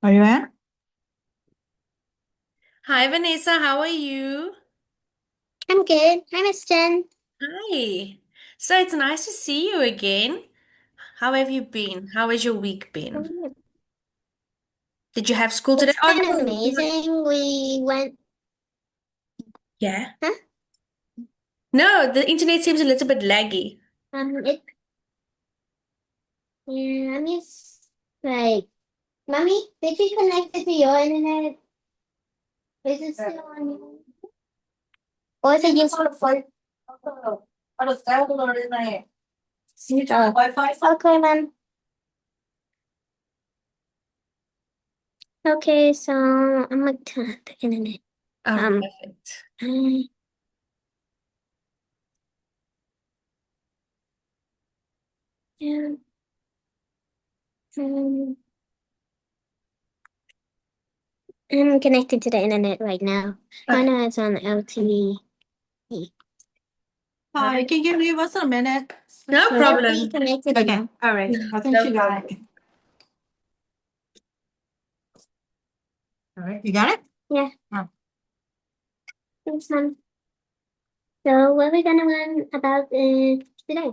Are you in? Hi, Vanessa. How are you? I'm good. Hi, Miss Jen. Hi. So it's nice to see you again. How have you been? How has your week been? Did you have school today? It's Oh, been no. amazing. We went, Yeah. huh? No, the internet seems a little bit laggy. It, yeah, I'm just like, Mommy, did you connect it to your internet? Is it still on you? Or is it just for phone? Okay, ma'am. Okay, so I'm gonna turn off the internet. Oh, Um, perfect. I am, um, I'm connected to the internet right now. I Okay. know it's on LTE. Hi, can you leave us a minute? No Yep, we problem. connected Okay, now. all right. I think No she got problem. it. All right, you got it? Yeah, Yeah. thanks, ma'am. So what are we gonna learn about today?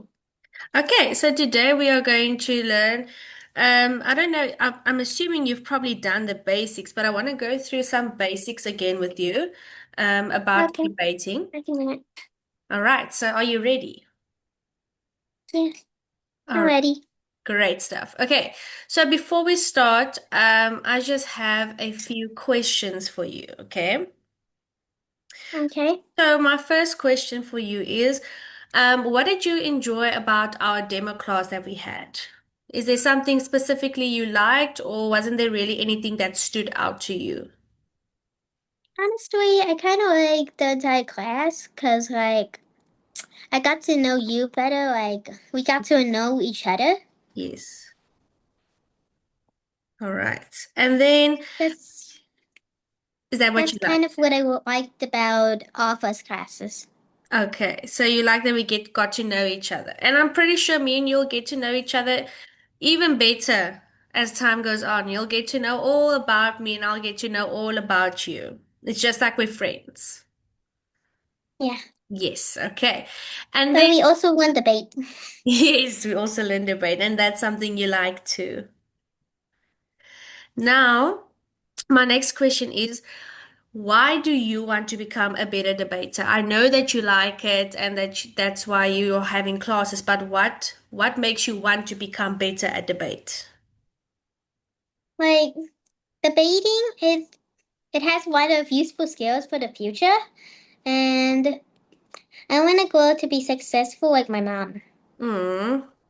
Okay, so today we are going to learn. I don't know, I'm assuming you've probably done the basics, but I want to go through some basics again with you about Okay, debating. I can do it. All right, so are you ready? Yeah, I'm All ready. Great stuff. Okay, so before we start, I just have a few questions for you, okay? Okay. So my first question for you is, what did you enjoy about our demo class that we had? Is there something specifically you liked, or wasn't there really anything that stood out to you? Honestly, I kind of like the entire class because, like, I got to know you better. Like, we got to know each other. Yes. All right. And then, That's is that what that's you like? kind of what I liked about all of us classes. Okay, so you like that we got to know each other. And I'm pretty sure me and you'll get to know each other even better as time goes on. You'll get to know all about me and I'll get to know all about you. It's just like we're friends. Yeah. Yes, okay. And But then we also won debate. yes, we also learn debate, and that's something you like too. Now, my next question is, why do you want to become a better debater? I know that you like it and that's why you're having classes, but what makes you want to become better at debate? Like, debating it has a lot of useful skills for the future, and I want to grow to be successful like my mom.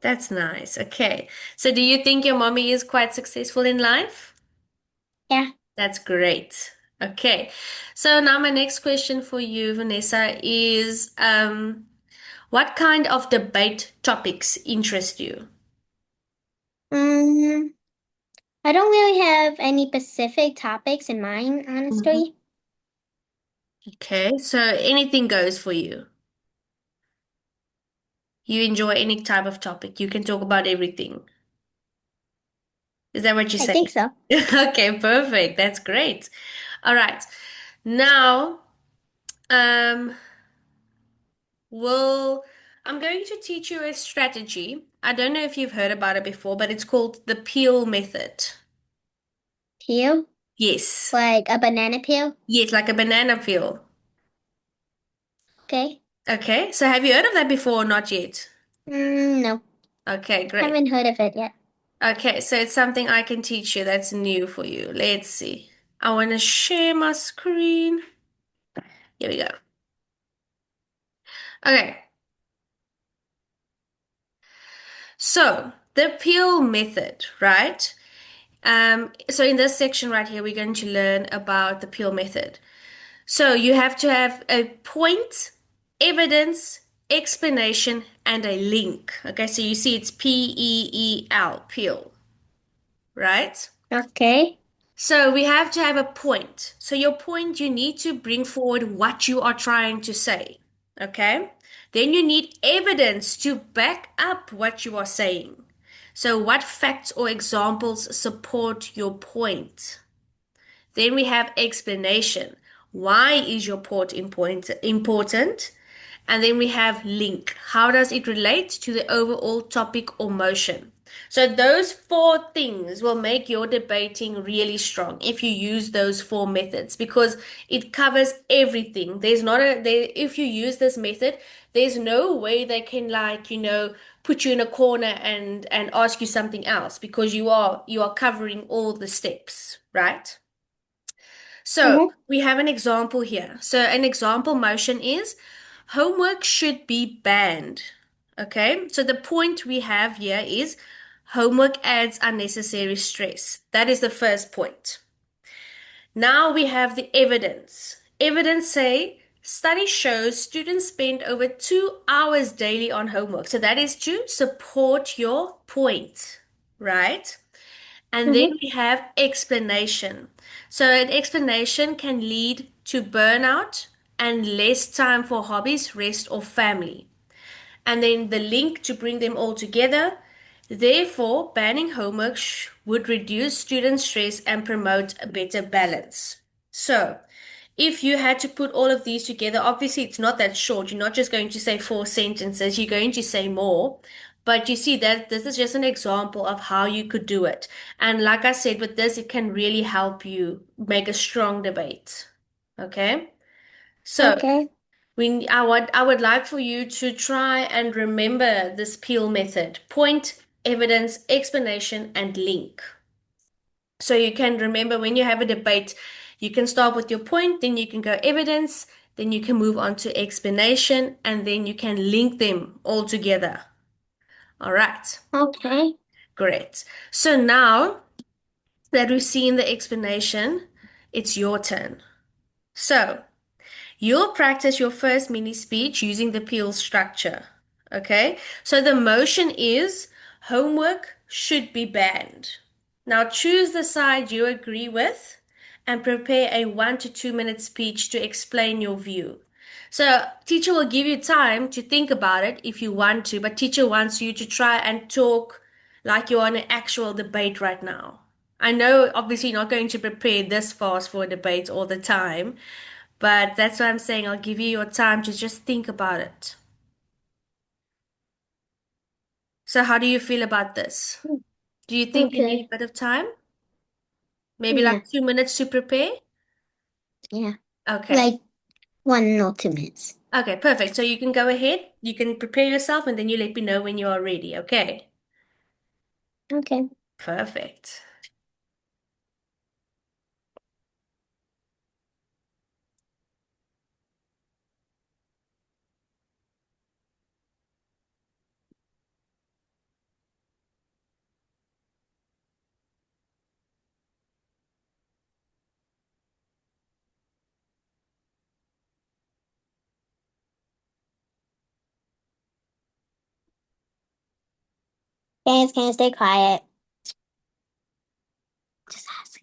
That's nice. Okay. So do you think your mommy is quite successful in life? Yeah. That's great. Okay. So now my next question for you, Vanessa, is what kind of debate topics interest you? Um, I don't really have any specific topics in mind, Mhm. honestly. Okay, so anything goes for you. You enjoy any type of topic. You can talk about everything. Is that what you're I saying? think so. Okay, perfect. That's great. All right. Now, um, well, I'm going to teach you a strategy. I don't know if you've heard about it before, but it's called the peel method. Peel? Yes. Like a banana peel? Yes, like a banana peel. Okay. Okay, so have you heard of that before or not yet? No. Okay, great. Haven't heard of it yet. Okay, so it's something I can teach you that's new for you. Let's see. I want to share my screen. Here we go. Okay, so the peel method, right? So in this section right here, we're going to learn about the peel method. So you have to have a point, evidence, explanation, and a link. Okay, so you see it's PEEL, peel, right? Okay. So we have to have a point. So your point, you need to bring forward what you are trying to say. Okay? Then you need evidence to back up what you are saying. So, what facts or examples support your point? Then we have explanation. Why is your point important? And then we have link. How does it relate to the overall topic or motion? So those four things will make your debating really strong if you use those four methods because it covers everything. There's not a there if you use this method, there's no way they can put you in a corner and ask you something else because you are covering all the steps, right? So Mm-hmm. we have an example here. So an example motion is homework should be banned. Okay, so the point we have here is homework adds unnecessary stress. That is the first point. Now we have the evidence. Evidence say study shows students spend over 2 hours daily on homework. So that is to support your point, right? And then Mm-hmm. we have explanation. So an explanation can lead to burnout and less time for hobbies, rest, or family. And then the link to bring them all together. Therefore, banning homework would reduce student stress and promote a better balance. So, if you had to put all of these together, obviously it's not that short. You're not just going to say 4 sentences, you're going to say more. But you see that this is just an example of how you could do it. And like I said, with this, it can really help you make a strong debate. Okay? So, Okay. I would like for you to try and remember this peel method. Point, evidence, explanation, and link. So you can remember when you have a debate, you can start with your point, then you can go evidence, then you can move on to explanation, and then you can link them all together. All right, Okay. great. So now that we've seen the explanation, it's your turn. So you'll practice your first mini speech using the peel structure. Okay, so the motion is homework should be banned. Now choose the side you agree with and prepare a 1 to 2 minute speech to explain your view. So teacher will give you time to think about it if you want to, but teacher wants you to try and talk like you're on an actual debate right now. I know obviously you're not going to prepare this fast for a debate all the time, but that's what I'm saying. I'll give you your time to just think about it. So how do you feel about this? Do you think you need Okay. a bit of time? Maybe Yeah. like 2 minutes to prepare? Yeah. Okay. Like 1 or 2 minutes. Okay, perfect. So you can go ahead, you can prepare yourself, and then you let me know when you are ready. Okay. Okay. Perfect. Can you stay quiet? Just ask.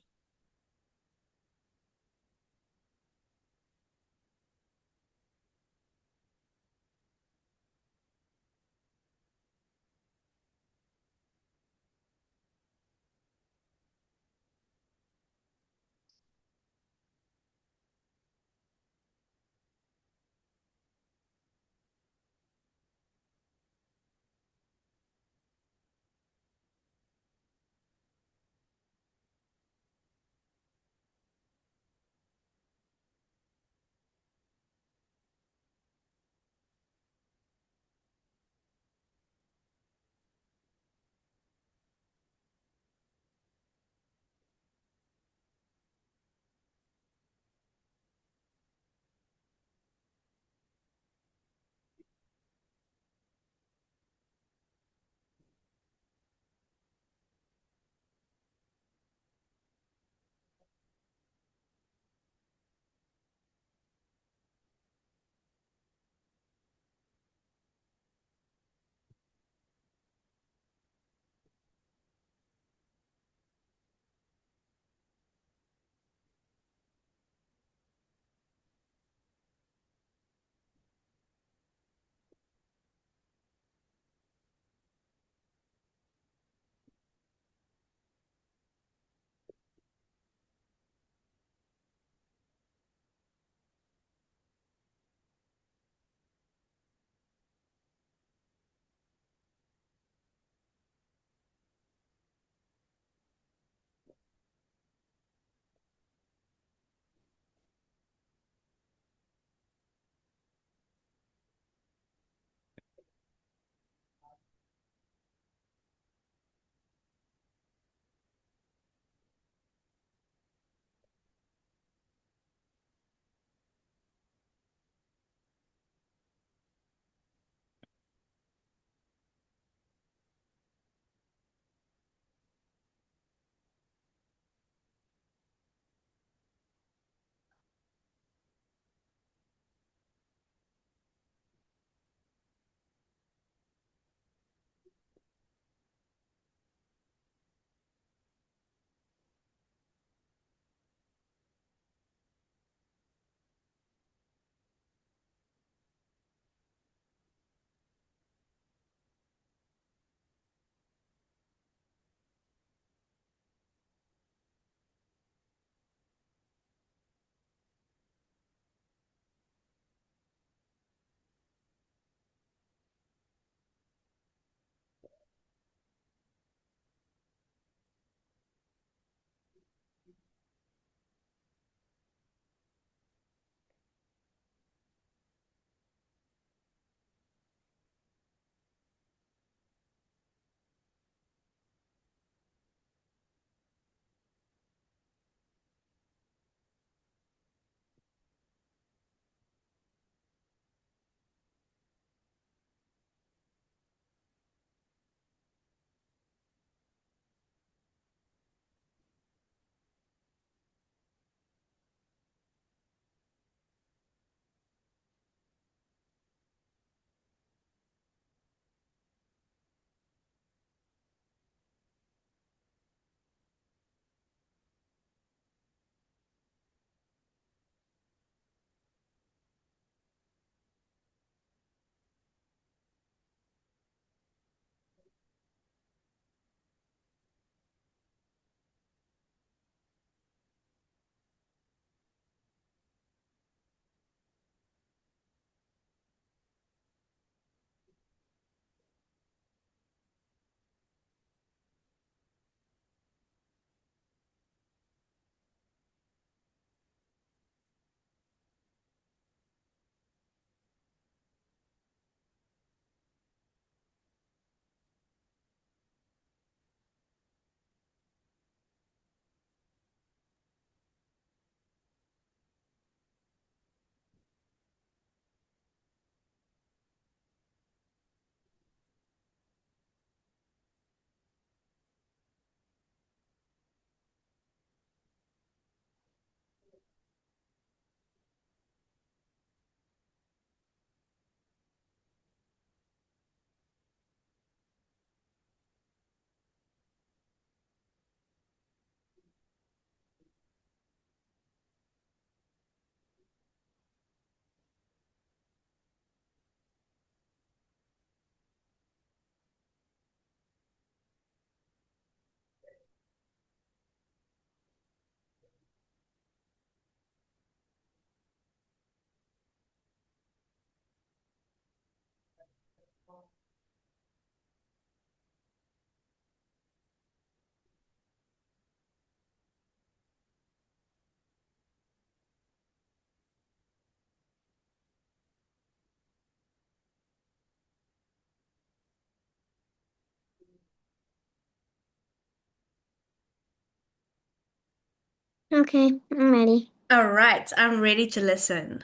Okay, I'm ready. All right, I'm ready to listen.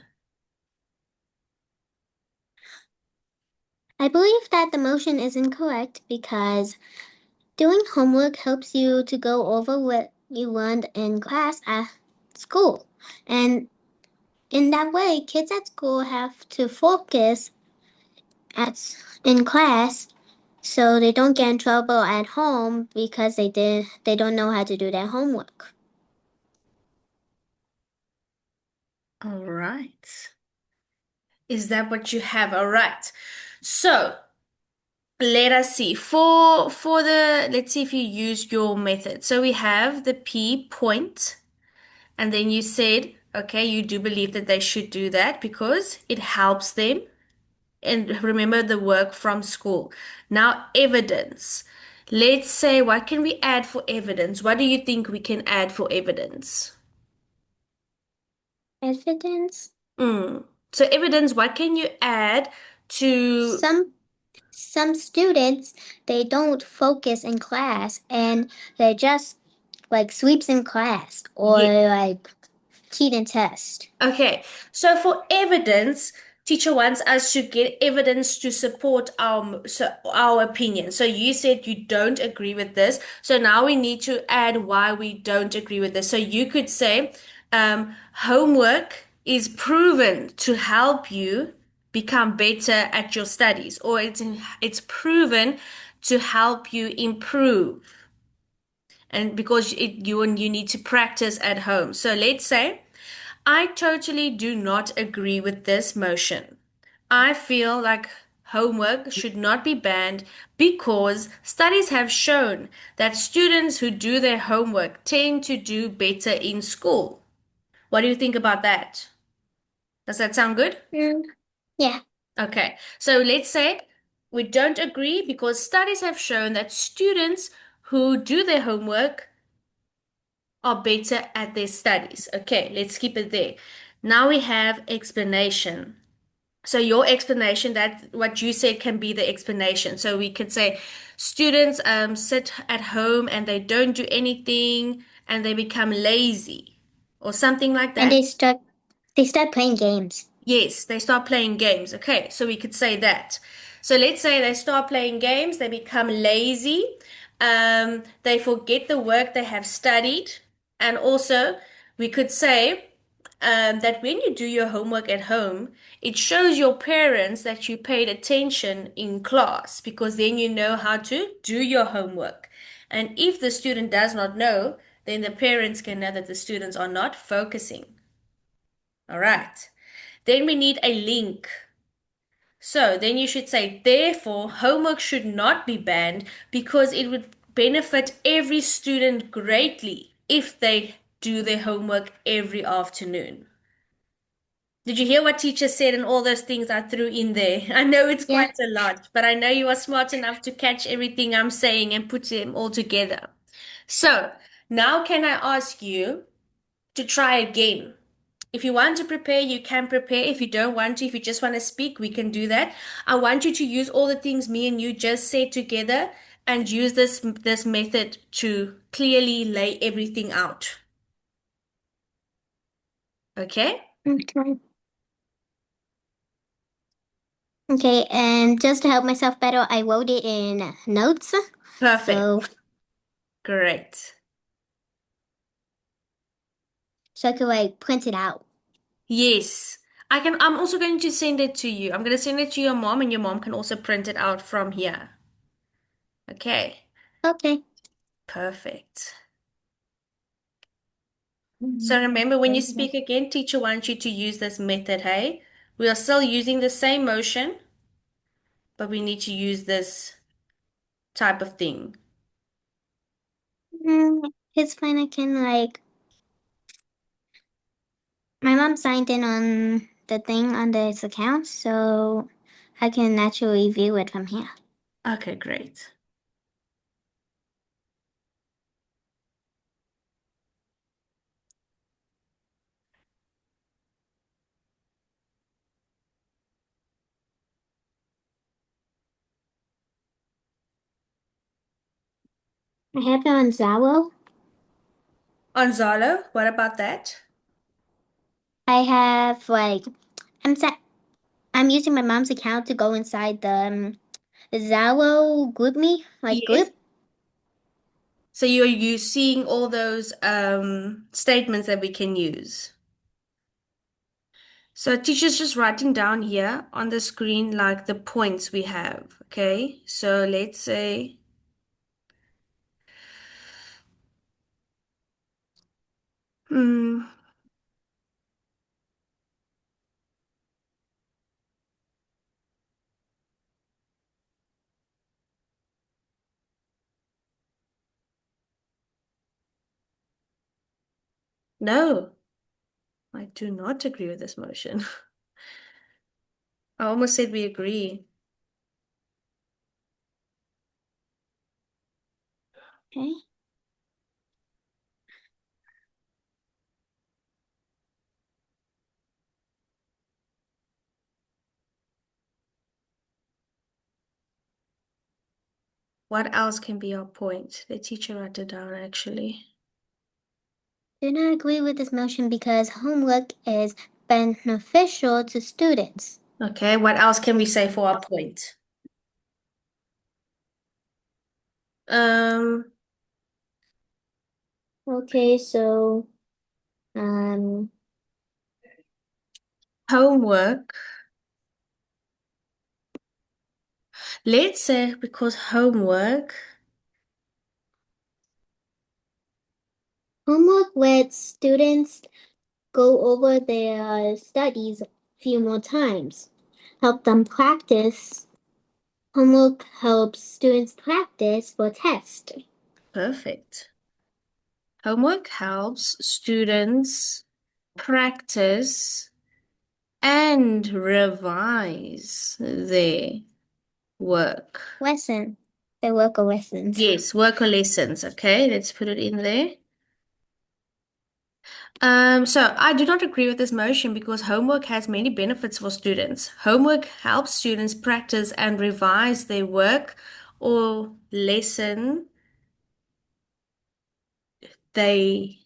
I believe that the motion is incorrect because doing homework helps you to go over what you learned in class at school. And in that way, kids at school have to focus in class so they don't get in trouble at home because they don't know how to do their homework. All right. Is that what you have? All right. So let us see. For the let's see if you use your method. So we have the P point, and then you said, okay, you do believe that they should do that because it helps them and remember the work from school. Now, evidence. Let's say, what can we add for evidence? What do you think we can add for evidence? Evidence? So, evidence, what can you add to? Some students they don't focus in class and they just like sleeps in class or Yeah. like cheat in test. Okay, so for evidence, teacher wants us to get evidence to support our opinion. So you said you don't agree with this. So now we need to add why we don't agree with this. So you could say, homework is proven to help you become better at your studies, or it's proven to help you improve, and because you need to practice at home. So let's say, I totally do not agree with this motion. I feel like homework should not be banned because studies have shown that students who do their homework tend to do better in school. What do you think about that? Does that sound good? Yeah. Okay, so let's say we don't agree because studies have shown that students who do their homework are better at their studies. Okay, let's keep it there. Now we have explanation. So your explanation, that what you said can be the explanation. So we could say students sit at home and they don't do anything and they become lazy or something like And that. they start playing games. Yes, they start playing games. Okay, so we could say that. So let's say they start playing games, they become lazy, they forget the work they have studied, and also we could say that when you do your homework at home, it shows your parents that you paid attention in class because then you know how to do your homework. And if the student does not know, then the parents can know that the students are not focusing. All right. Then we need a link. So then you should say, therefore, homework should not be banned because it would benefit every student greatly if they do their homework every afternoon. Did you hear what teacher said and all those things I threw in there? I know it's Yeah. quite a lot, but I know you are smart enough to catch everything I'm saying and put them all together. So now can I ask you to try again? If you want to prepare, you can prepare. If you don't want to, if you just want to speak, we can do that. I want you to use all the things me and you just said together and use this method to clearly lay everything out. Okay? Okay. Okay, and just to help myself better, I wrote it in notes. Perfect. So Great. I could like print it out. Yes. I'm also going to send it to you. I'm going to send it to your mom and your mom can also print it out from here. Okay. Okay. Perfect. So remember, when you speak again, teacher wants you to use this method, hey? We are still using the same motion, but we need to use this type of thing. It's fine. I can like my mom signed in on the thing on this account, so I can naturally view it from here. Okay, great. I have it on Zalo. On Zalo, what about that? I have like I'm using my mom's account to go inside the Zalo group me Yes. group. So you're seeing all those statements that we can use. So teacher's just writing down here on the screen like the points we have. Okay, so let's say hmm, no, I do not agree with this motion. I almost said we agree. Okay. What else can be our point? The teacher wrote it down actually. Do not agree with this motion because homework is beneficial to students. Okay, what else can we say for our point? Um, Okay, so um homework. Let's say because homework. homework lets students go over their studies a few more times. Help them practice. Homework helps students practice for tests. Perfect. Homework helps students practice and revise their work. Lesson. They work or lessons. Yes, work or lessons. Okay, let's put it in there. So I do not agree with this motion because homework has many benefits for students. Homework helps students practice and revise their work or lesson they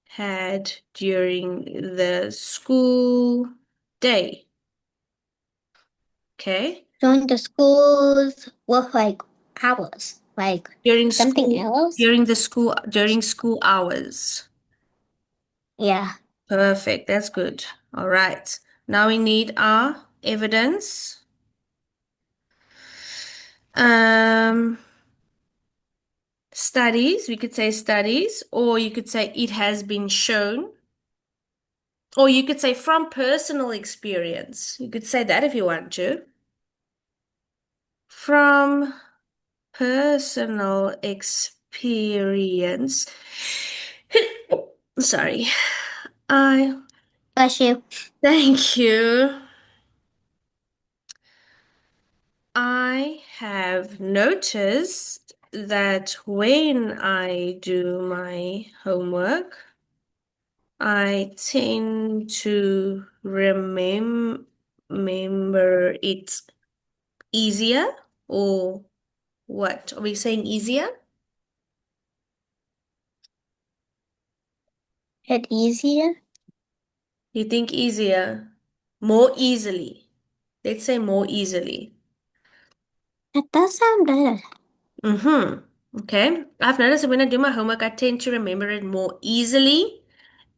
had during the school day. Okay? Join the schools with hours, During something school, else. during school hours. Yeah. Perfect. That's good. All right. Now we need our evidence. Um, Studies, we could say studies, or you could say it has been shown, or you could say from personal experience. You could say that if you want to. From personal experience. Sorry. I Bless you. thank you. I have noticed that when I do my homework, I tend to remember it easier, or what? Are we saying easier? It easier. You think easier? More easily. Let's say more easily. That does sound better. Mm-hmm. Okay. I've noticed that when I do my homework, I tend to remember it more easily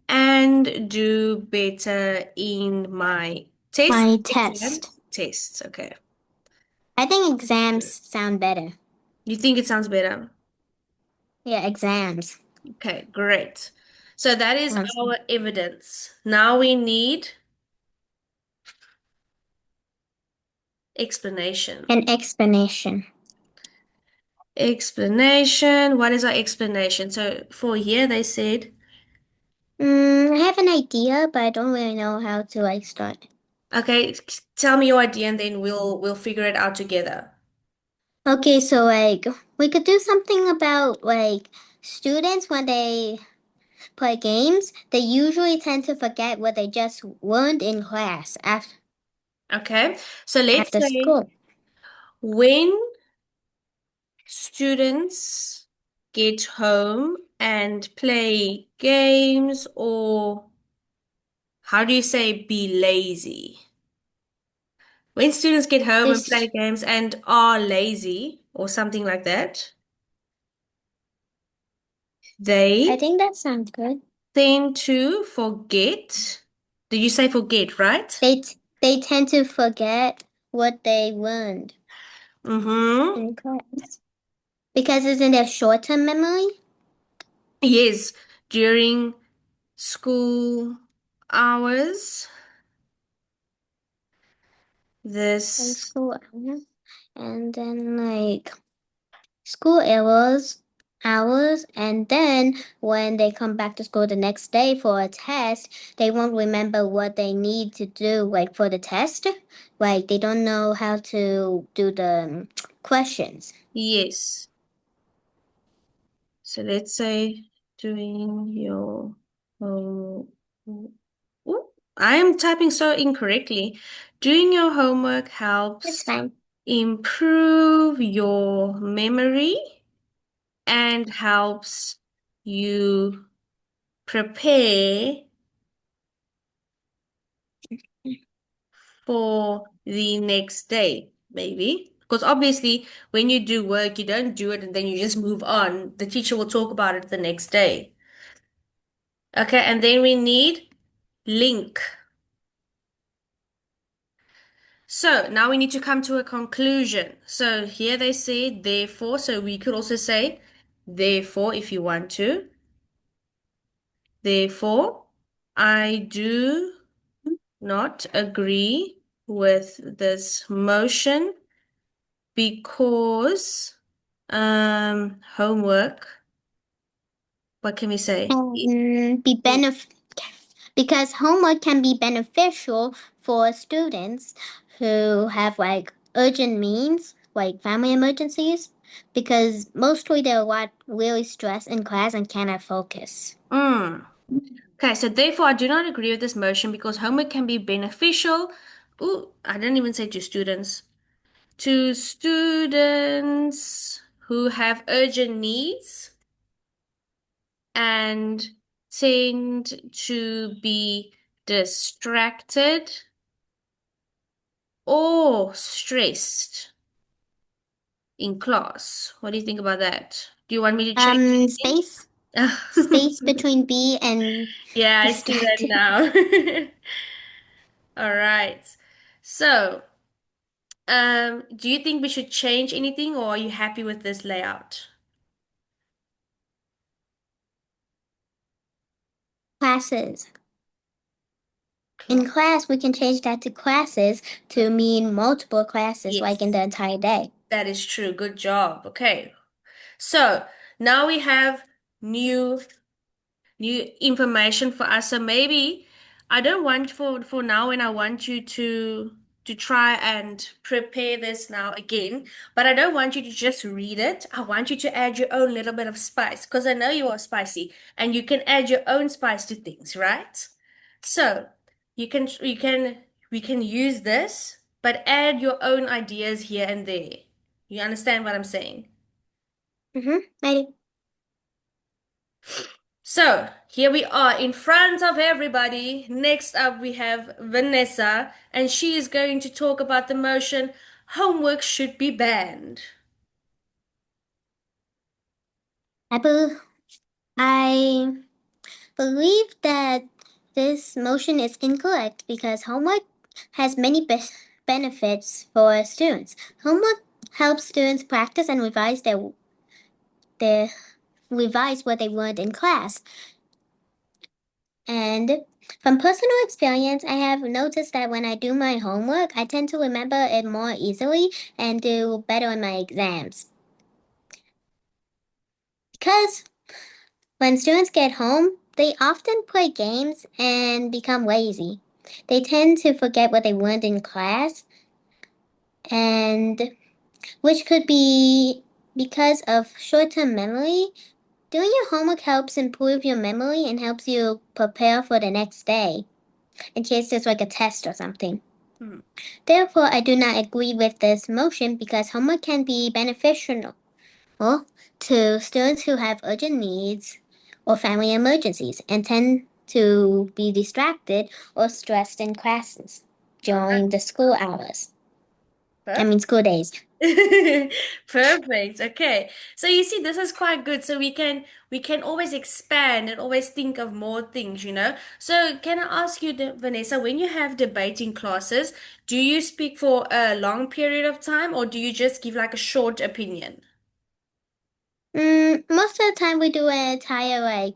and do better in my My test. exams, tests. Okay. I think exams sound better. You think it sounds better? Yeah, exams. Okay, great. So that is Once- our evidence. Now we need explanation. An explanation. Explanation. What is our explanation? So for here, they said, I have an idea, but I don't really know how to start. okay, tell me your idea and then we'll figure it out together. Okay, so we could do something about students when they play games, they usually tend to forget what they just learned in class Okay, so let's after say school. when students get home and play games, or how do you say be lazy? When students get home and play This, games and are lazy or something like that, I they think that sounds good. tend to forget. Did you say forget, right? They tend to forget what they learned Mm-hmm. in class. Because isn't there short-term memory? Yes, during school hours, In this, school hours. And then like school hours, and then when they come back to school the next day for a test, they won't remember what they need to do like for the test. Like they don't know how to do the questions. yes. So let's say doing your home. Ooh, I am typing so incorrectly. Doing your homework It's helps fine. improve your memory and helps you prepare for the next day, maybe. Because obviously, when you do work, you don't do it and then you just move on. The teacher will talk about it the next day. Okay, and then we need link. So now we need to come to a conclusion. So here they say therefore, so we could also say therefore if you want to. Therefore, I do not agree with this motion because homework, what can we say? Because homework can be beneficial for students who have like urgent needs, like family emergencies, because mostly they're like really stressed in class and cannot focus. Mm. Okay, so therefore I do not agree with this motion because homework can be beneficial. Ooh, I didn't even say to students. To students who have urgent needs and tend to be distracted or stressed in class. What do you think about that? Do you want me to change anything? Space between B and Yeah, I see that distracted. now. All right. So, do you think we should change anything or are you happy with this layout? Classes. In class, we can change that to classes to mean multiple classes, like in Yes, the entire day. that is true. Good job. Okay. So now we have new new information for us. So maybe I don't want for now, and I want you to try and prepare this now again, but I don't want you to just read it. I want you to add your own little bit of spice because I know you are spicy and you can add your own spice to things, right? So you can we can use this, but add your own ideas here and there. You understand what I'm saying? Ready? So here we are in front of everybody. Next up, we have Vanessa, and she is going to talk about the motion homework should be banned. I believe that this motion is incorrect because homework has many benefits for students. Homework helps students practice and their revise what they learned in class. And from personal experience, I have noticed that when I do my homework, I tend to remember it more easily and do better in my exams. Because when students get home, they often play games and become lazy. They tend to forget what they learned in class, and which could be because of short term memory. Doing your homework helps improve your memory and helps you prepare for the next day in case there's like a test or something. Hmm. Therefore, I do not agree with this motion because homework can be beneficial to students who have urgent needs or family emergencies and tend to be distracted or stressed in classes during the school hours. I mean, school days. Perfect. Okay. So you see, this is quite good. So we can always expand and always think of more things, you know. So can I ask you, Vanessa, when you have debating classes, do you speak for a long period of time or do you just give like a short opinion? Most of the time we do an entire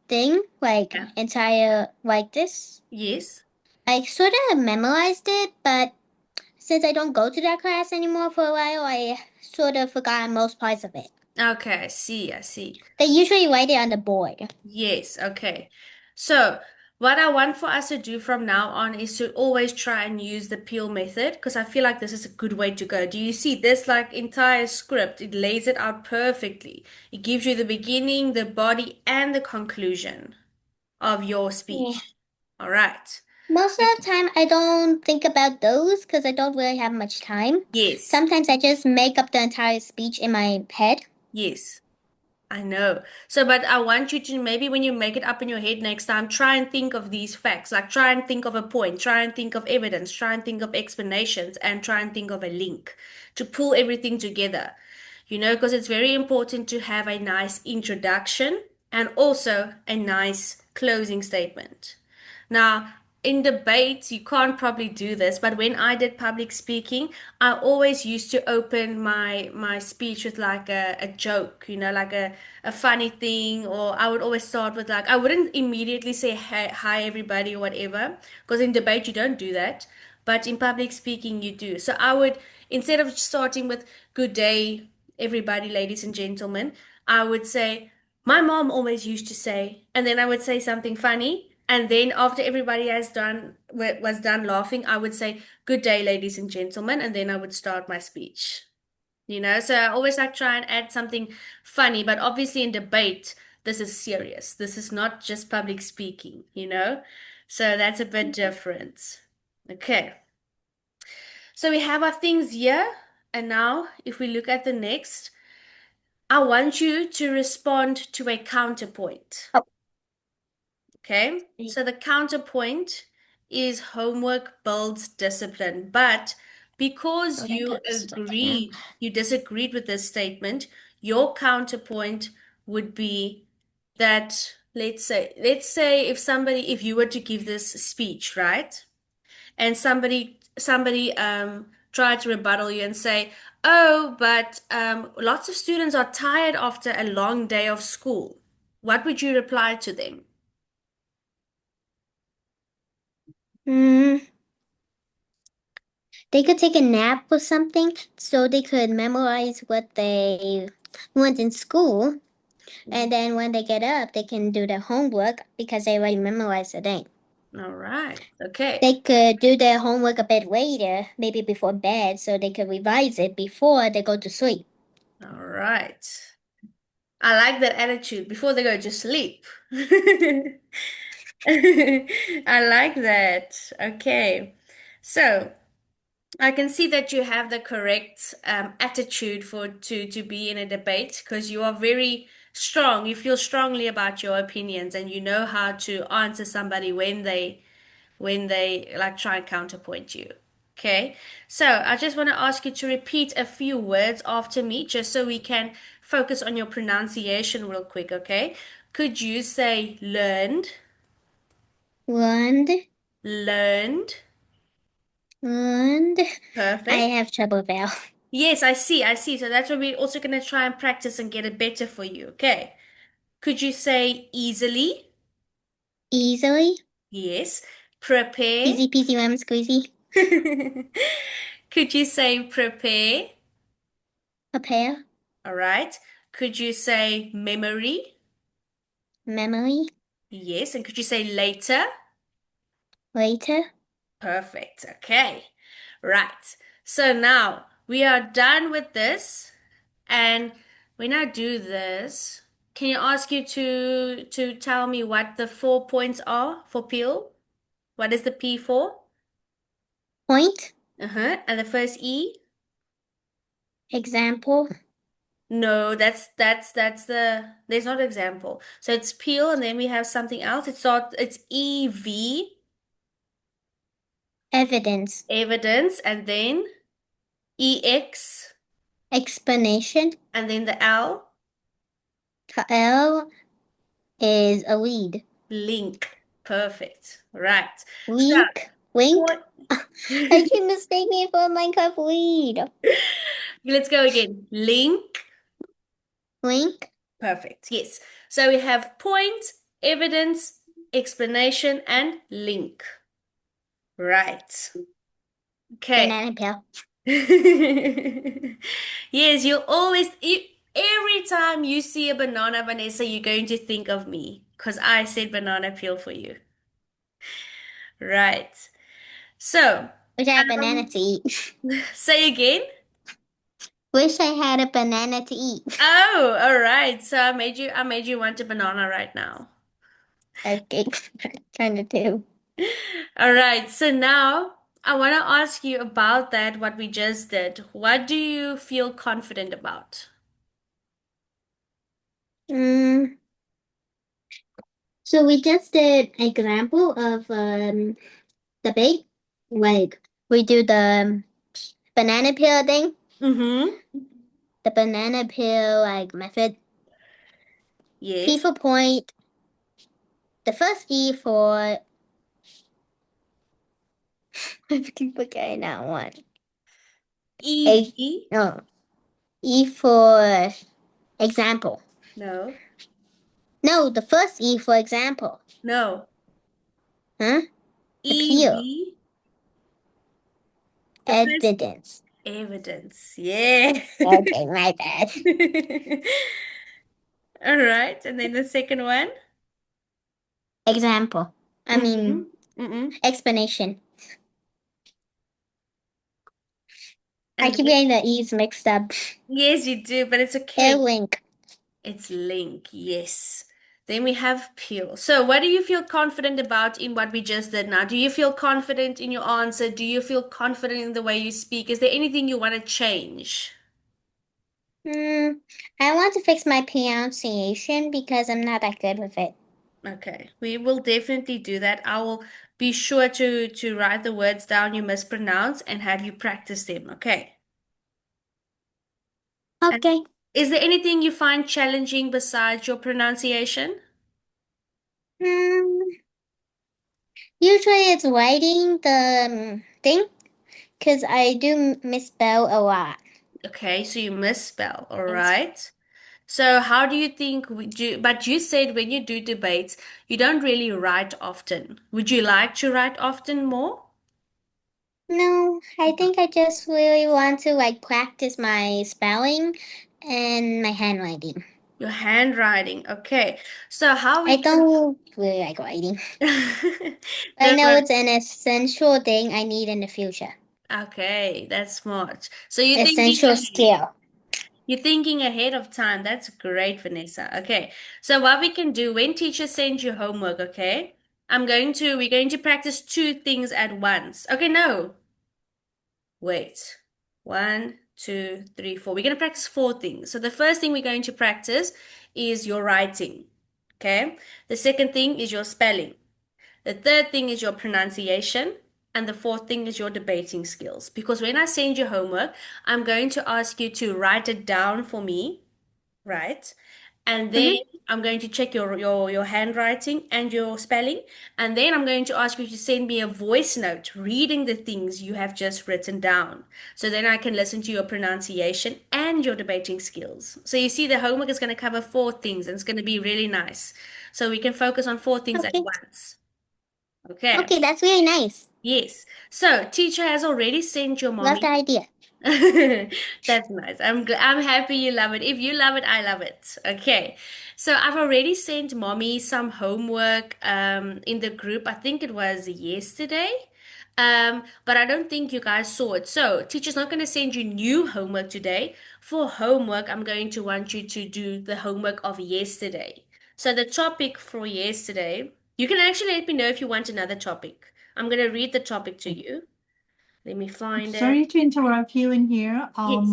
thing, Yeah. entire like this. Yes. I sort of memorized it, but since I don't go to that class anymore for a while, I sort of forgot most parts of it. Okay, I see. I see. They usually write it on the board. Yes, okay. So, what I want for us to do from now on is to always try and use the peel method because I feel like this is a good way to go. Do you see this like entire script? It lays it out perfectly. It gives you the beginning, the body, and the conclusion of your Yeah. speech. All right. Most of the time, I don't think about those because I don't really have much time. Yes, Sometimes I just make up the entire speech in my head. yes. I know. So, but I want you to maybe when you make it up in your head next time, try and think of these facts. Like, try and think of a point, try and think of evidence, try and think of explanations, and try and think of a link to pull everything together. You know, because it's very important to have a nice introduction and also a nice closing statement. Now, in debates, you can't probably do this, but when I did public speaking, I always used to open my speech with like a joke, you know, like a funny thing, or I would always start with like I wouldn't immediately say hi everybody or whatever, because in debate you don't do that, but in public speaking you do. So I would instead of starting with good day everybody, ladies and gentlemen, I would say my mom always used to say, and then I would say something funny. And then after everybody has done was done laughing, I would say, "Good day, ladies and gentlemen," and then I would start my speech. You know, so I always like try and add something funny, but obviously in debate, this is serious. This is not just public speaking, you know? So that's a bit different. Okay. So we have our things here, and now if we look at the next, I want you to respond to a counterpoint. Oh. Okay, so the counterpoint is homework builds discipline, but because So you you disagreed with this statement, your counterpoint would be that let's say if you were to give this speech, right? And somebody tried to rebuttal you and say, "Oh, but lots of students are tired after a long day of school." What would you reply to them? Mm, they could take a nap or something so they could memorize what they learned in school. And then when they get up, they can do their homework because they already memorized the thing. All right. Okay. They could do their homework a bit later, maybe before bed, so they could revise it before they go to sleep. All right. I like that attitude before they go to sleep. I like that. Okay. So I can see that you have the correct attitude for to be in a debate because you are very strong. You feel strongly about your opinions and you know how to answer somebody when they like try and counterpoint you. Okay, so I just want to ask you to repeat a few words after me just so we can focus on your pronunciation real quick, okay? Could you say learned, Learned, learned? learned. I Perfect. have trouble now. Yes, I see, I see. So that's what we're also going to try and practice and get it better for you, okay? Could you say easily? Easily. Yes. Prepare? Easy peasy lemon squeezy. Could you say prepare? Prepare. All right. Could you say memory? Memory. Yes. And could you say later? Later. Perfect. Okay. Right. So now we are done with this. And when I do this, can you ask you to tell me what the 4 points are for peel? What is the P for? Point. Uh-huh. And the first E? Example. No, there's not example. So it's peel and then we have something else. It's EV, Evidence. evidence, and then EX, Explanation. and then the L, L is a lead. link. Perfect. Right. Wink. Wink. Point. I keep mistaking it for Minecraft lead. Let's go again. Link. Wink. Perfect. Yes. So we have point, evidence, explanation, and link. Right. Okay. Banana peel. Yes, every time you see a banana, Vanessa, you're going to think of me because I said banana peel for you. Right. So, Wish I had banana to eat. say again. Wish I had a banana to eat. Oh, all right. So I made you want a banana right now. Okay. Kind of do. All right. So now I want to ask you about that, what we just did. What do you feel confident about? So we just did an example of debate. Like we do the banana peel thing. Mm-hmm. The banana peel like method. Yes. People point. The first E for I keep forgetting that one. EV? No. E for example. No. No, the first E for example. No. Huh? EV. Appeal. The first Evidence. evidence. Yeah. Okay, my bad. All right. And then the second one? Example. I mean, Mm-mm. explanation. I And keep then, getting the E's mixed up. yes, you do, but it's A okay. link. It's link. Yes. Then we have peel. So, what do you feel confident about in what we just did now? Do you feel confident in your answer? Do you feel confident in the way you speak? Is there anything you want to change? I want to fix my pronunciation because I'm not that good with it. Okay, we will definitely do that. I will be sure to write the words down you mispronounce and have you practice them. Okay. And Okay. is there anything you find challenging besides your pronunciation? Usually it's writing the thing because I do misspell a lot. Okay, so you misspell, all right. So how do you think we do, but you said when you do debates, you don't really write often. Would you like to write often more? No, I think I just really want to like practice my spelling and my handwriting. Your handwriting. Okay. So how I we can don't really like writing. I Don't know worry. it's an essential thing I need in the future. Okay, that's smart. So you're thinking Essential ahead. skill. You're thinking ahead of time. That's great, Vanessa. Okay. So what we can do when teacher sends you homework, okay? We're going to practice two things at once. Okay, no. Wait. One, two, three, four. We're going to practice four things. So the first thing we're going to practice is your writing. Okay. The second thing is your spelling. The third thing is your pronunciation. And the fourth thing is your debating skills. Because when I send you homework, I'm going to ask you to write it down for me, right? And then I'm going to check your handwriting and your spelling. And then I'm going to ask you to send me a voice note reading the things you have just written down. So then I can listen to your pronunciation and your debating skills. So you see, the homework is going to cover four things and it's going to be really nice. So we can focus on four things at Okay. once. Okay. Okay, that's really nice. Yes. So teacher has already sent your Love mommy. the idea. That's nice. I'm happy you love it. If you love it, I love it. Okay. So I've already sent mommy some homework in the group. I think it was yesterday. But I don't think you guys saw it. So teacher's not going to send you new homework today. For homework, I'm going to want you to do the homework of yesterday. So the topic for yesterday, you can actually let me know if you want another topic. I'm going to read the topic to you. Let me find it. Sorry to interrupt you in here. Yes.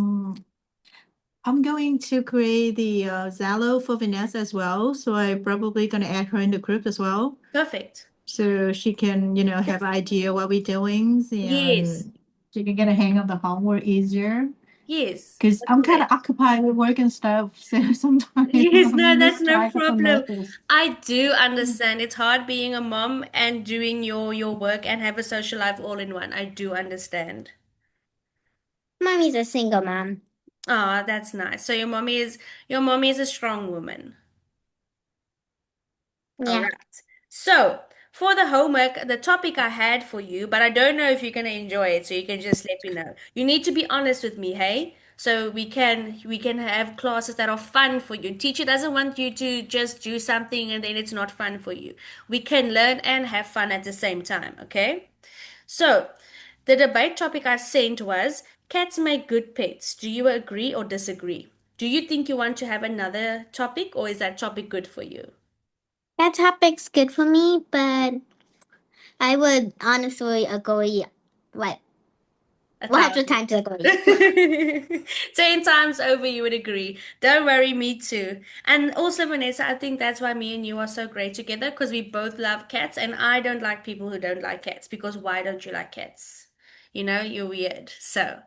I'm going to create the Zalo for Vanessa as well. So I'm probably going to add her in the group as well. Perfect. So she can, have an idea what we're doing Yes. and she can get a hang of the homework easier. Yes. Because That's I'm kind of great. occupied with work and stuff. So sometimes Yes, I no, lose that's no track of the problem. messages. I do understand. It's hard being a mom and doing your work and have a social life all in one. I do understand. Mommy's a single mom. Ah, that's nice. So your mommy is a strong woman. All Yeah. right. So, for the homework, the topic I had for you, but I don't know if you're going to enjoy it, so you can just let me know. You need to be honest with me, hey? So we can have classes that are fun for you. Teacher doesn't want you to just do something and then it's not fun for you. We can learn and have fun at the same time, okay? So, the debate topic I sent was cats make good pets. Do you agree or disagree? Do you think you want to have another topic or is that topic good for you? That topic's good for me, but I would honestly agree like A lots of thousand. times agree. 10 times over, you would agree. Don't worry, me too. And also, Vanessa, I think that's why me and you are so great together because we both love cats, and I don't like people who don't like cats because why don't you like cats? You're weird. So.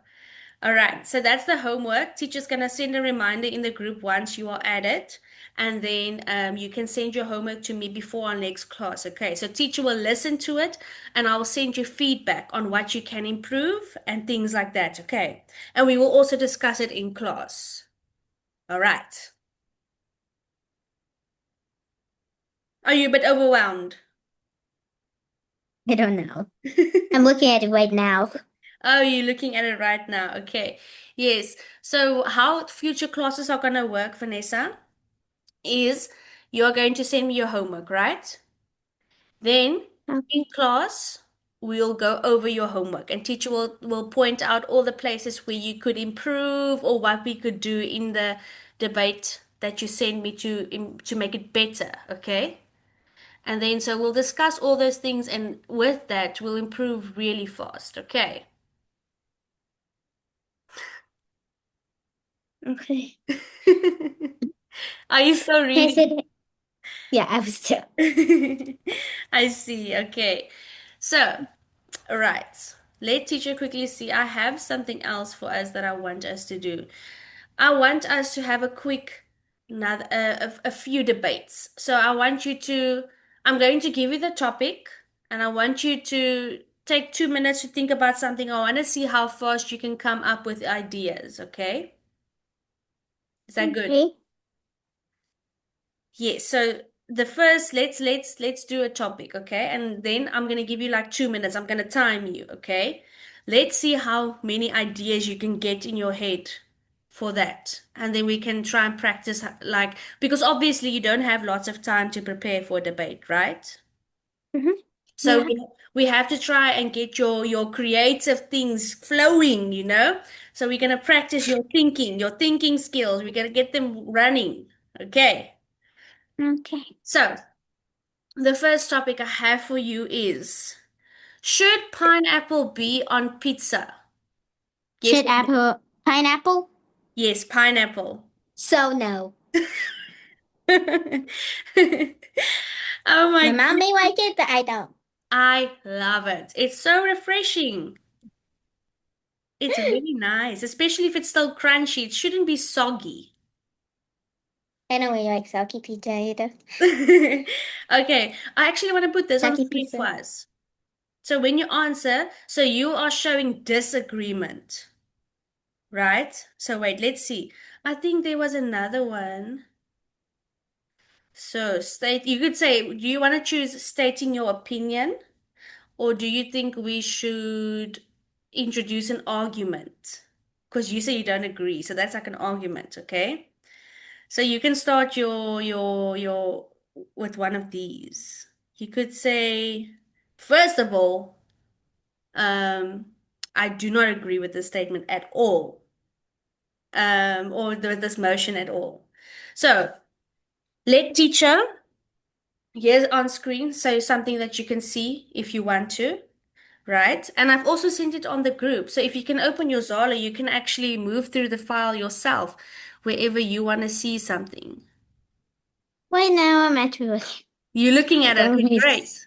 All right, so that's the homework. Teacher's gonna send a reminder in the group once you are added, and then you can send your homework to me before our next class. Okay, so teacher will listen to it, and I will send you feedback on what you can improve and things like that. Okay, and we will also discuss it in class. All right. Are you a bit overwhelmed? I don't know. I'm looking at it right now. Oh, you're looking at it right now. Okay. Yes. So how future classes are gonna work, Vanessa, is you're going to send me your homework, right? Then in Okay. class, we'll go over your homework and teacher will point out all the places where you could improve or what we could do in the debate that you send me to make it better, okay? And then so we'll discuss all those things and with that we'll improve really fast, okay? Okay. Are you so I ready? said, yeah, I was too. I see. Okay. So, all right. Let teacher quickly see. I have something else for us that I want us to do. I want us to have a quick, another, a few debates. So I want you to, I'm going to give you the topic and I want you to take 2 minutes to think about something. I want to see how fast you can come up with ideas. Okay? Is that good? Okay. Yes, so the first let's do a topic, okay? And then I'm gonna give you like 2 minutes. I'm gonna time you, okay? Let's see how many ideas you can get in your head for that. And then we can try and practice like because obviously you don't have lots of time to prepare for a debate, right? Mm-hmm. So Yeah. we have to try and get your creative things flowing. So we're gonna practice your thinking skills. We're gonna get them running. Okay. Okay. So the first topic I have for you is should pineapple be on pizza? Yes Should or no? apple pineapple? Yes, pineapple. So no. Oh My my mom may God. like it, but I don't. I love it. It's so refreshing. It's really nice, especially if it's still crunchy. It shouldn't be soggy. I don't really like soggy pizza either. Okay, I actually want to put this on Soggy screen for pizza. us. So when you answer, so you are showing disagreement. Right? So wait, let's see. I think there was another one. So you could say, do you want to choose stating your opinion, or do you think we should introduce an argument? Because you say you don't agree, so that's like an argument, okay? So you can start your with one of these. You could say, first of all, um, I do not agree with this statement at all. Or this motion at all. So let teacher here on screen say something that you can see if you want to. right? And I've also sent it on the group. So if you can open your Zalo, you can actually move through the file yourself wherever you want to see something. Right now, I'm actually You're looking at it. Okay, looking. great.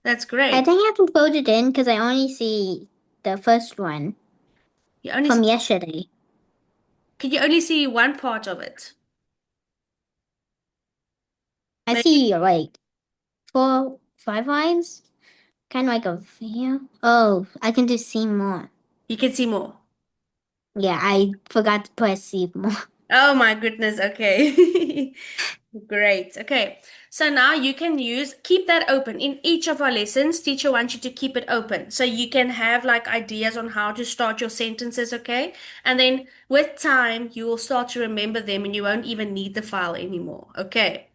That's I great. think I haven't voted in because I only see the first one You only from yesterday. Can you only see one part of it? I Maybe see like 5 lines, kind of like a video. Oh, I can just see more. you can see more. Yeah, I forgot to press see more. Oh my goodness. Okay. Great. Okay. So now you can keep that open. In each of our lessons, teacher wants you to keep it open. So you can have like ideas on how to start your sentences, okay? And then with time, you will start to remember them and you won't even need the file anymore. Okay.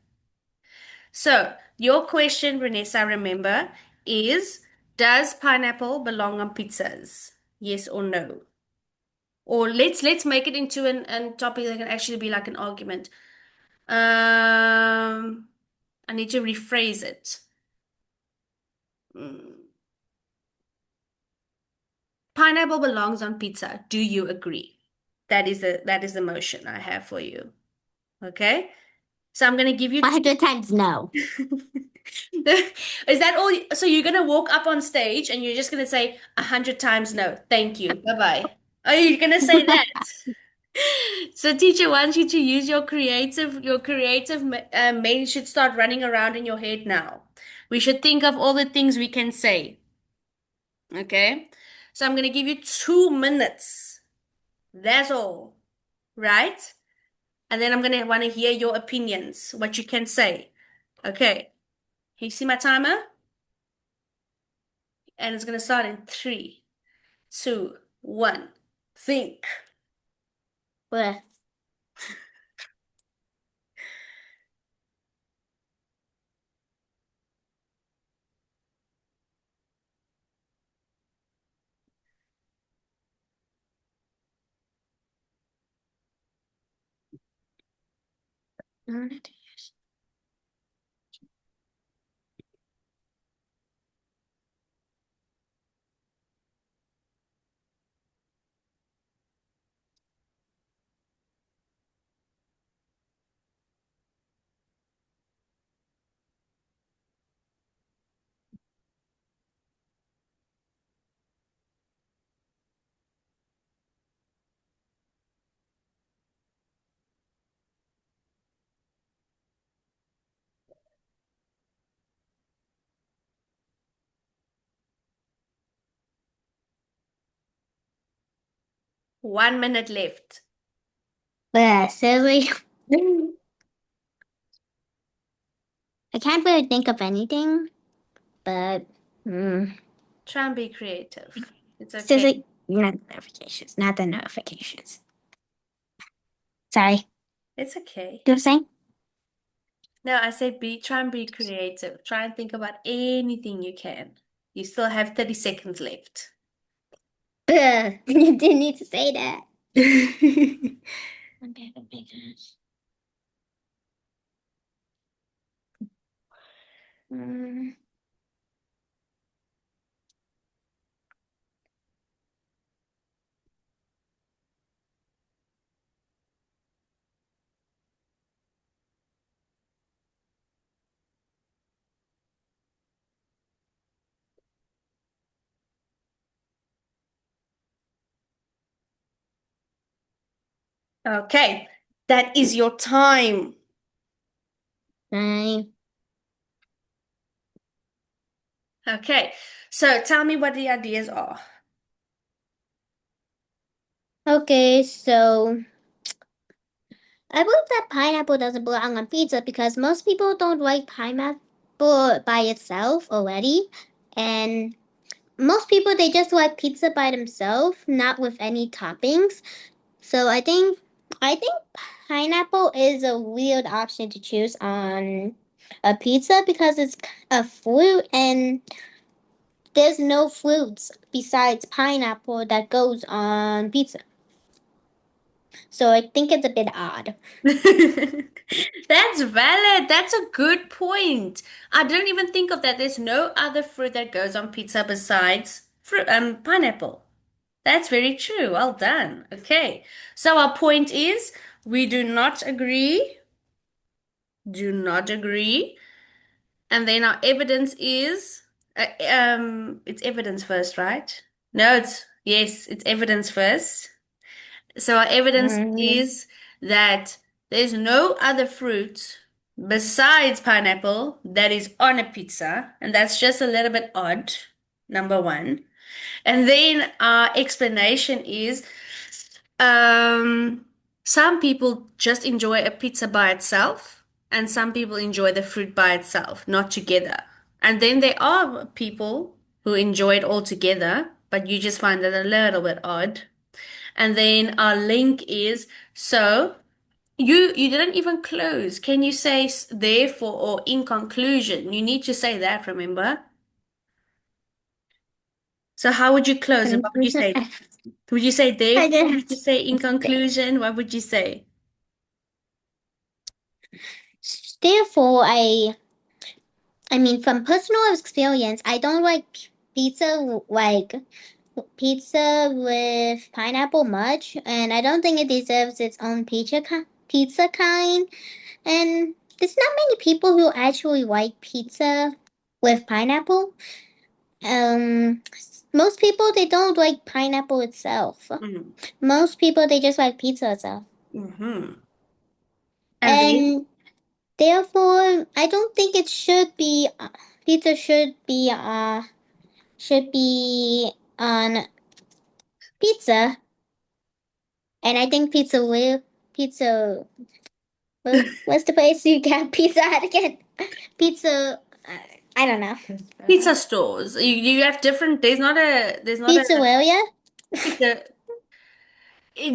So your question, Vanessa, remember, is does pineapple belong on pizzas? Yes or no? Or let's make it into an topic that can actually be like an argument. I need to rephrase it. Mm. Pineapple belongs on pizza. Do you agree? That is the motion I have for you. Okay? So I'm gonna give you 500 times no. Is that all? So you're gonna walk up on stage and you're just gonna say 100 times no. Thank you. Bye-bye. Are you gonna say that? So teacher wants you to use your creative main should start running around in your head now. We should think of all the things we can say. Okay? So I'm gonna give you 2 minutes. That's all. Right? And then I'm gonna want to hear your opinions, what you can say. Okay. You see my timer? And it's gonna start in 3, 2, 1. Think. But One minute left. seriously, I can't really think of anything. But Try and be creative. It's okay. seriously, not notifications, not the notifications. Sorry, It's okay. do you saying? No, I say try and be creative. Try and think about anything you can. You still have 30 seconds left. You didn't need to say that. Okay, oh my gosh. Okay, that is your time. Fine. Okay, so tell me what the ideas are. Okay, so I believe that pineapple doesn't belong on pizza because most people don't like pineapple by itself already. And most people, they just like pizza by themselves, not with any toppings. So I think pineapple is a weird option to choose on a pizza because it's a fruit and there's no fruits besides pineapple that goes on pizza. So I think it's a bit odd. That's valid. That's a good point. I didn't even think of that. There's no other fruit that goes on pizza besides pineapple. That's very true. Well done. Okay. So our point is we do not agree. Do not agree. And then our evidence is it's evidence first, right? No, it's evidence first. So our evidence Mhm. is that there's no other fruit besides pineapple that is on a pizza, and that's just a little bit odd, number one. And then our explanation is um, some people just enjoy a pizza by itself, and some people enjoy the fruit by itself, not together. And then there are people who enjoy it all together, but you just find it a little bit odd. And then our link is so you didn't even close. Can you say therefore or in conclusion? You need to say that, remember? So how would you close it? What would you Conclusion. say? Would you say I therefore? Would you just say in conclusion? What would you say? therefore I mean from personal experience, I don't like pizza with pineapple much, and I don't think it deserves its own pizza kind. And there's not many people who actually like pizza with pineapple. Um, most people they don't like pineapple itself. Mm-hmm. Most people they just like pizza itself. Mm-hmm. And then And therefore, I don't think it should be pizza should be on pizza. And I think pizza. What's the place you get pizza at again? Pizza. I don't know. pizza stores. You have different. There's not a Pizzeria. pizza.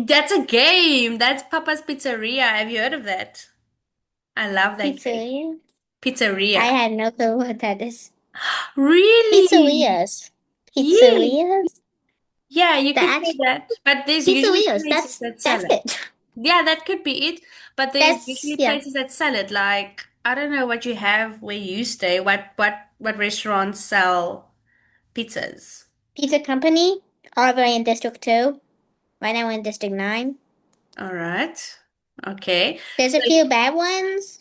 That's a game. That's Papa's Pizzeria. Have you heard of that? I love that game. Pizzeria. I Pizzeria. had no clue what that is. Really? Pizzerias. Yeah. Pizzerias. Yeah, you The could say act that. But there's usually pizzerias. places that sell That's it. it. Yeah, that could be it. But there's That's usually yeah. places that sell it. Like, I don't know what you have where you stay. What restaurants sell pizzas? Pizza Company. Over in District 2. Right now we're in District 9. All right. Okay. There's a few bad ones.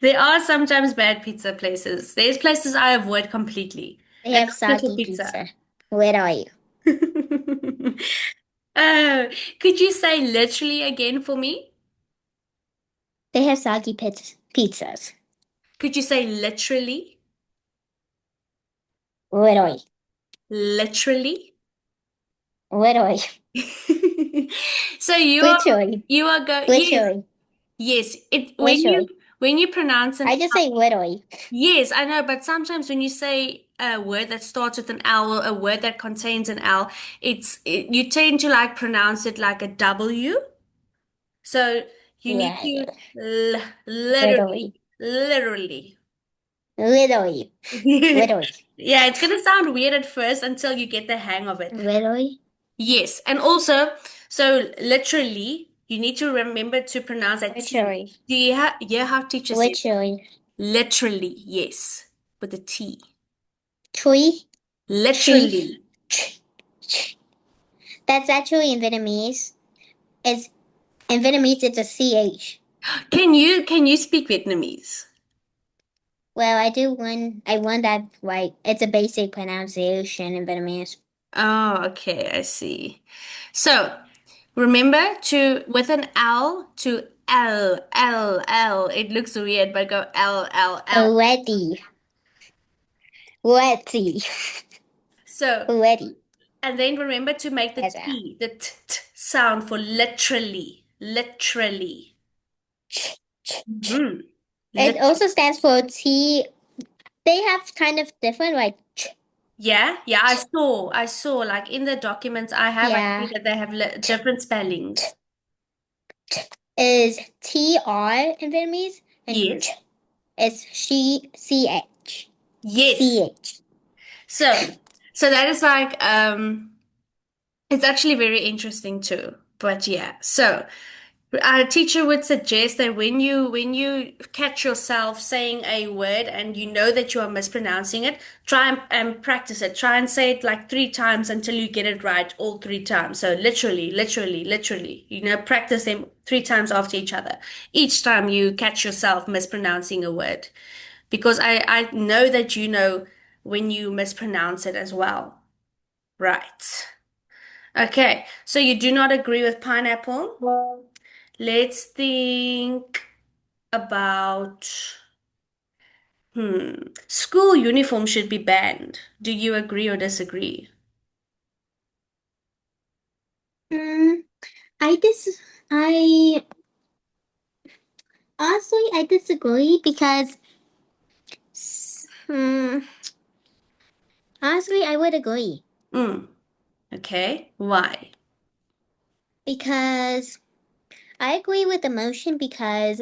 There are sometimes bad pizza places. There's places I avoid completely. They And have not just for soggy pizza. pizza. Where are you? Oh, could you say literally again for me? They have soggy pizzas. Could you say literally? Where are you? Literally? Where are you? So you are Literally. you are go yes, Literally. yes. It Literally. when you pronounce I an just say literally. yes, I know, but sometimes when you say a word that starts with an L or a word that contains an L, you tend to like pronounce it like a W. So you need Yeah. to Literally. literally. Literally. Literally. Yeah, it's gonna sound weird at first until you get the hang of it. Literally. Yes, and also, so literally, you need to remember to pronounce that T. Literally. Do you hear how teacher says Literally. literally? Yes, with a T. Tree. Tree. Literally. That's actually in Vietnamese. It's in Vietnamese it's a CH. Can you speak Vietnamese? Well, I won that like it's a basic pronunciation in Vietnamese. Oh, okay, I see. So remember to with an L to L L L. It looks weird, but go L L L. Already. Ready. So Ready. and then remember to make the That's out. T, the t sound for literally. Literally. Hmm. It also stands for T. They have kind of different like Yeah, yeah, I saw like in the documents I see yeah that they have different spellings. is TR in Vietnamese and Yes. it's CH. Yes. CH. So that is like it's actually very interesting too. But yeah. So Our teacher would suggest that when you catch yourself saying a word and you know that you are mispronouncing it, try and practice it. Try and say it like 3 times until you get it right all 3 times. So literally, literally, literally, practice them 3 times after each other. Each time you catch yourself mispronouncing a word, because I know that you know when you mispronounce it as well. Right. Okay. So you do not agree with pineapple? Let's think about school uniform should be banned. Do you agree or disagree? Mm, I honestly I disagree because hmm, honestly I would agree Hmm. Okay. Why? because I agree with the motion because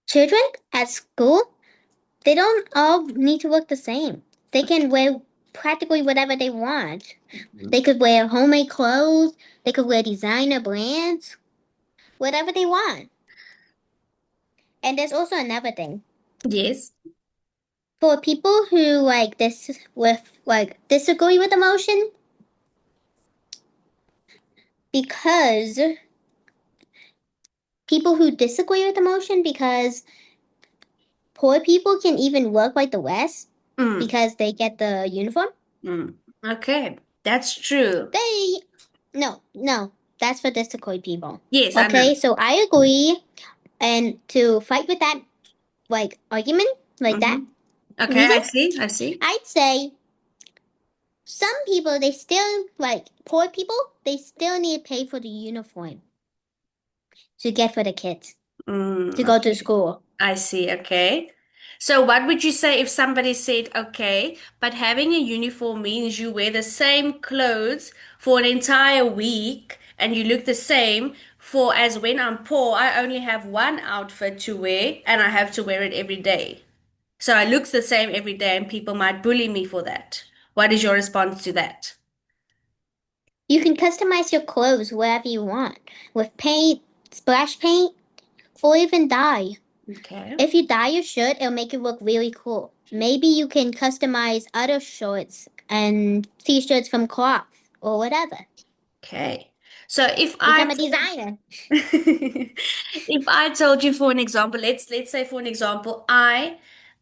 children at school they don't all need to look the same. They can wear practically whatever they want. They could wear homemade clothes, they could wear designer brands, whatever they want. And there's also another thing. Yes. For people who like this with like disagree with emotion, because people who disagree with emotion because poor people can even work like the West Mm. because they get the uniform. Mm. Okay. That's true. They no, that's for disagree people. Yes, I know. Okay, so I agree, and to fight with that like argument like that Hmm. Okay, reason, I see. I see. I'd say some people they still like poor people they still need to pay for the uniform to get for the kids to go to Okay. school. I see. Okay. So what would you say if somebody said, okay, but having a uniform means you wear the same clothes for an entire week and you look the same for as when I'm poor, I only have one outfit to wear and I have to wear it every day. So I look the same every day and people might bully me for that. What is your response to that? You can customize your clothes wherever you want with paint, splash paint, or even dye. Okay. If you dye your shirt, it'll make it look really cool. Maybe you can customize other shorts and t-shirts from cloth or whatever. Okay. So if I Become a designer. if I told you for an example, let's say for an example, I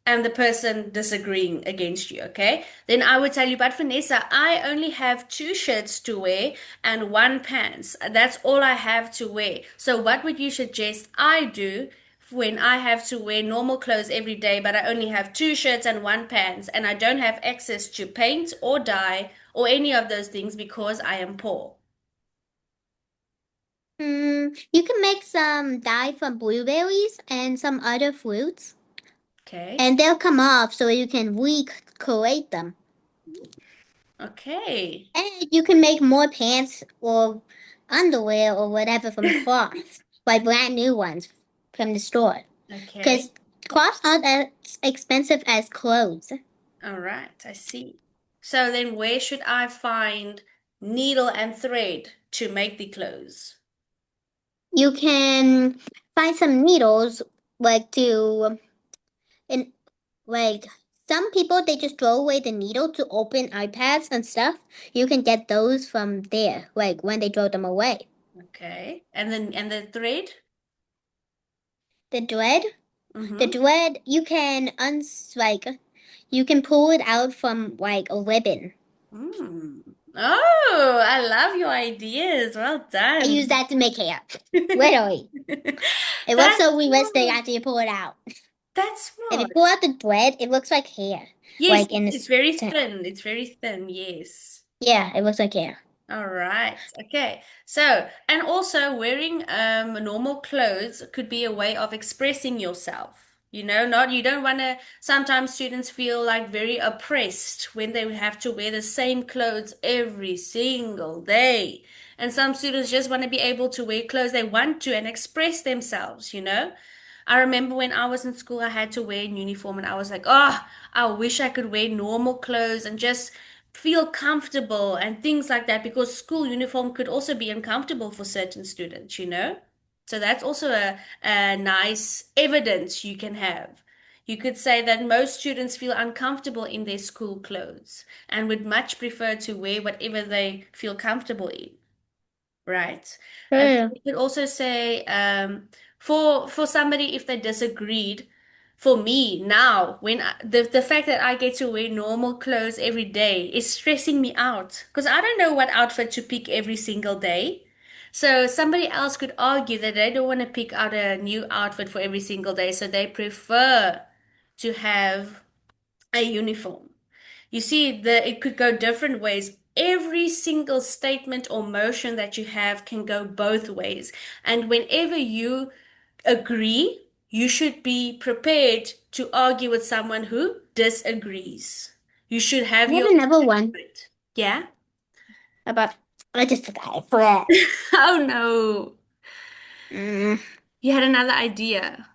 am the person disagreeing against you, okay? Then I would tell you, but Vanessa, I only have two shirts to wear and one pants. That's all I have to wear. So what would you suggest I do when I have to wear normal clothes every day, but I only have two shirts and one pants, and I don't have access to paint or dye or any of those things because I am poor? You can make some dye from blueberries and some other fruits, Okay. and they'll come off so you can recreate them. Okay. And you can make more pants or underwear or whatever from cloth, like brand new ones from the store. Okay. Because cloths aren't as expensive as clothes. All right. I see. So then where should I find needle and thread to make the clothes? You can find some needles, like to, and like some people they just throw away the needle to open iPads and stuff. You can get those from there, like when they throw them away. Okay. And the thread? The thread, the Mm-hmm. thread, you can like you can pull it out from like a ribbon. Mm. Oh, I love your ideas. Well I use done. that to make hair. Literally. It looks That's so realistic smart. after you pull it out. That's If you smart. pull out the thread, it looks like hair. Yes, Like in it's this. very thin. It's very thin. Yes. Yeah, it looks like hair. All right. Okay. So, and also wearing normal clothes could be a way of expressing yourself. Not you don't want to sometimes students feel like very oppressed when they have to wear the same clothes every single day. And some students just want to be able to wear clothes they want to and express themselves. I remember when I was in school, I had to wear a uniform and I was like, oh, I wish I could wear normal clothes and just feel comfortable and things like that, because school uniform could also be uncomfortable for certain students, you know? So that's also a nice evidence you can have. You could say that most students feel uncomfortable in their school clothes and would much prefer to wear whatever they feel comfortable in. Right. And True. you could also say, for somebody if they disagreed, for me now, the fact that I get to wear normal clothes every day is stressing me out because I don't know what outfit to pick every single day. So somebody else could argue that they don't want to pick out a new outfit for every single day, so they prefer to have a uniform. You see, it could go different ways. Every single statement or motion that you have can go both ways. And whenever you agree, you should be prepared to argue with someone who disagrees. You should have I have your another one yeah. about. I just forgot it. Oh no. Mm, You had another idea.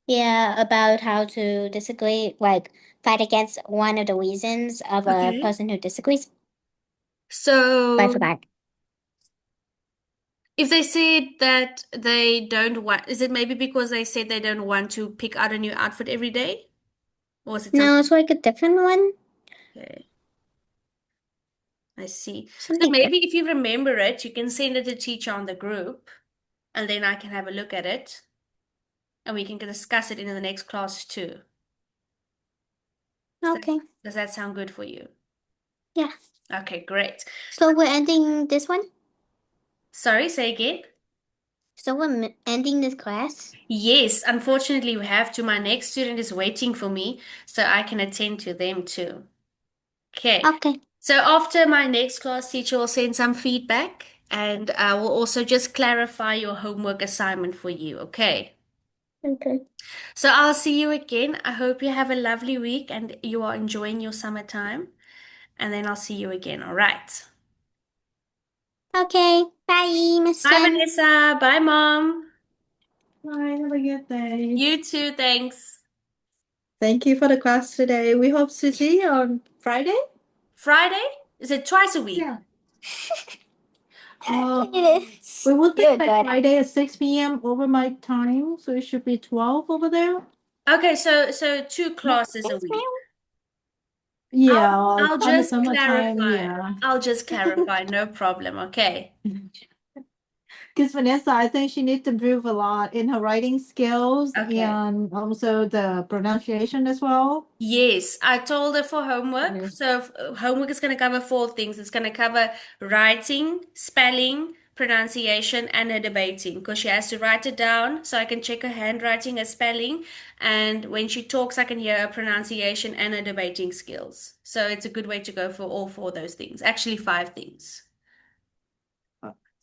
yeah, about how to disagree, like fight against one of the reasons of a Okay. person who disagrees. But I So forgot. if they said that they don't want, is it maybe because they said they don't want to pick out a new outfit every day? Or is it No, something? it's like a different one. Okay, I see. So Something maybe different. if you remember it, you can send it to teacher on the group, and then I can have a look at it, and we can discuss it in the next class too. Does that, Okay. does that sound good for you? Yeah. Okay, great. So we're ending this one. Sorry, say again. So we're ending this class. Yes, unfortunately, we have to. My next student is waiting for me, so I can attend to them too. Okay. Okay. So after my next class, teacher will send some feedback, and I will also just clarify your homework assignment for you. Okay. Okay. So I'll see you again. I hope you have a lovely week and you are enjoying your summertime. And then I'll see you again. All right. Okay. Bye, Miss Bye, Jen. Vanessa. Bye, Mom. Bye, have a good day. You too. Thanks. Thank you for the class today. We hope to see you on Friday. Friday? Is it twice a week? Yeah. Uh, It is. we will You're think like good. Friday at 6 p.m. over my time, so it should be 12 over there. Okay, so two classes a Yes, week. ma'am. Yeah, I'll on the just summertime, clarify. yeah. I'll just clarify. No problem. Okay. Because Vanessa, I think she needs to improve a lot in her writing skills Okay. and also the pronunciation as well. Yes, I told her for homework. Yeah. So homework is going to cover four things. It's going to cover writing, spelling, pronunciation, and her debating because she has to write it down so I can check her handwriting, her spelling, and when she talks, I can hear her pronunciation and her debating skills. So it's a good way to go for all four of those things. Actually, five things.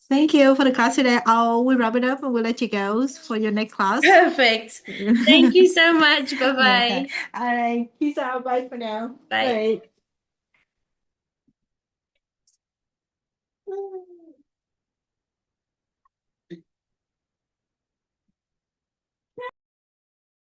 Thank you for the class today. We'll wrap it up and we'll let you go for your next class. Perfect. Thank you so much. Okay. Bye-bye. All right. Peace out. Bye for now. Bye. Bye.